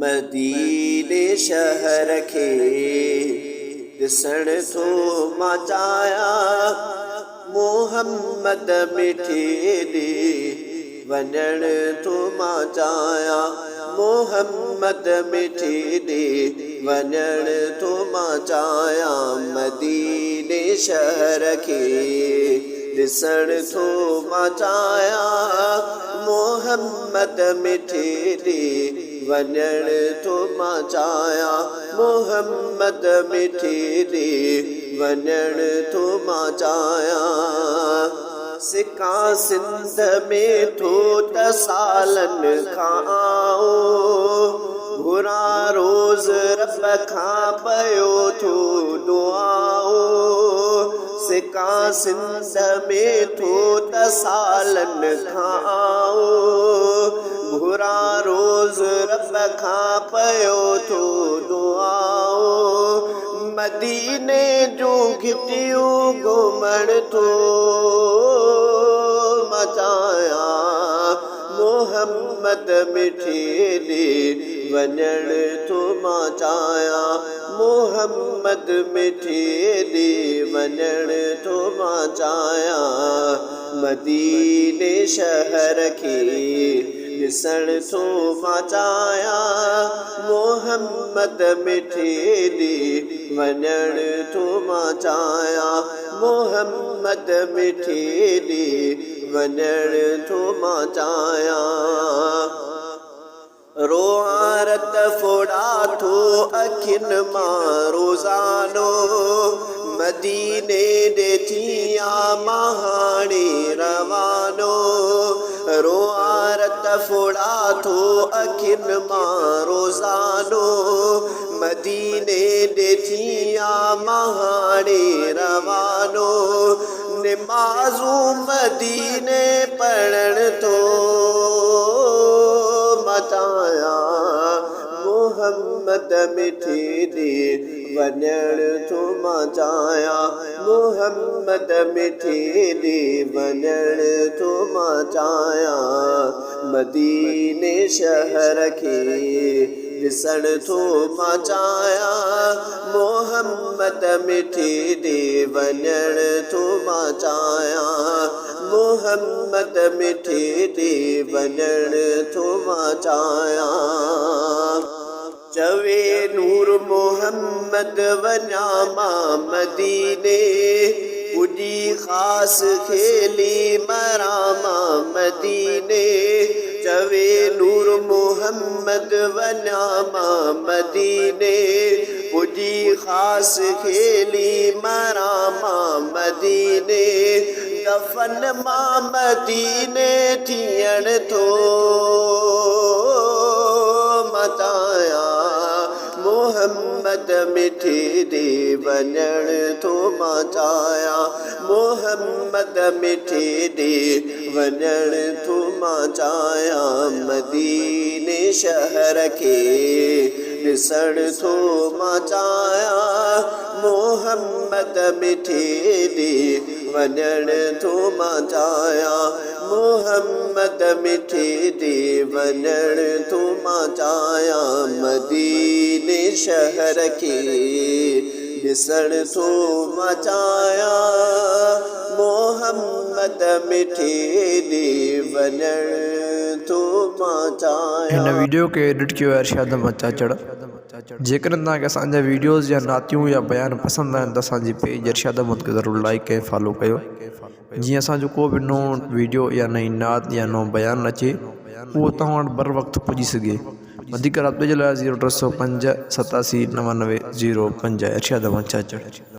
मदीने शहर खे ॾिसण थो मां चाहियां, मोहम्मद मिठे ॾे वञण थो मां चाहियां, मोहम्मद मिठे ॾे वञण थो मां चाहियां। मदीने शहर खे ॾिसण थो मां चाहियां, मोहम्मद मिठे ॾे वञण थो मां चाहियां, मोहम्मद मिठे ॾे वञण थो मां चाहियां। सिका सिंध में थो त सालनि खां आओ, घुरां रोज़ रब खां पयो थो दुआओ। सिका सिंध में थो त सालनि खां आओ, घुरां रोज़ रब खां पयो थो दुआओ। मदीने जूं घिटियूं घुमण थो मां चाहियां, मोहम्मद मिठे ॾे वञण थो मां चाहियां, मोहम्मद मिठे ॾे वञण थो मां चाहियां। मदीने शहर खे ॾिसण थो मां चाहियां, मोहम्मद मिठे ॾे वञण थो मां चाहियां, मोहम्मद मिठे ॾे वञण थो मां चाहियां। रोआं रत फोड़ा थो अखियुनि मां रोज़ानो, मदीने ॾे थियां मां हाणे रवानो। रोआं रत फोड़ा थो अखियुनि मां रोज़ानो, मदीने ॾे थियां मां हाणे रवानो। निमाज़ूं मदीने पढ़ण थो मां चाहियां, मोहम्मद मिठे ॾे वञण थो मां चाहियां, मोहम्मद मिठे ॾे वञण थो मां चाहियां। मदीने शहर खे ॾिसण थो मां चाहियां, मोहम्मद मिठे ॾे वञण थो मां चाहियां, मोहम्मद मिठे ॾे वञण थो मां चाहियां। चवे नूर मोहम्मद वञां मां मदीने, पुॼी ख़ासि खेली मरां मां मदीने। चवे नूर मोहम्मद वञां मां मदीने, पुॼी ख़ासि खेली मरां मां मदीने। दफ़न मां मदीने थियण थो मां चाहियां, मोहम्मद मिठे ॾे वञण थो मां चाहियां, मोहम्मद मिठे ॾे वञण थो मां चाहियां। मदीने शहर खे ॾिसण थो मां चाहियां, मोहम्मद मिठे ॾे वञण थो मां चाहियां, मोहम्मद मिठे ॾे वञण थो मां चाहियां। मदीने शहर खे ॾिसण थो मां चाहियां, मोहम्मद मिठे ॾे वञण थो मां चाहियां। हिन वीडियो खे एडिट कयो आहे इरशाद अहमद चाचड़। जेकॾहिं तव्हांखे असांजा वीडियोज़ या नातियूं या बयान पसंदि आहिनि त असांजी पेज इरशाद अहमद खे ज़रूरु लाइक ऐं फॉलो कयो, जीअं असांजो को बि नओं वीडियो या नई नात या नओं बयानु अचे उहो तव्हां वटि बर वक़्तु पुॼी सघे। वधीक राब्ते जे लाइ 0305 87 99 05 इरशाद अहमद चाचड़।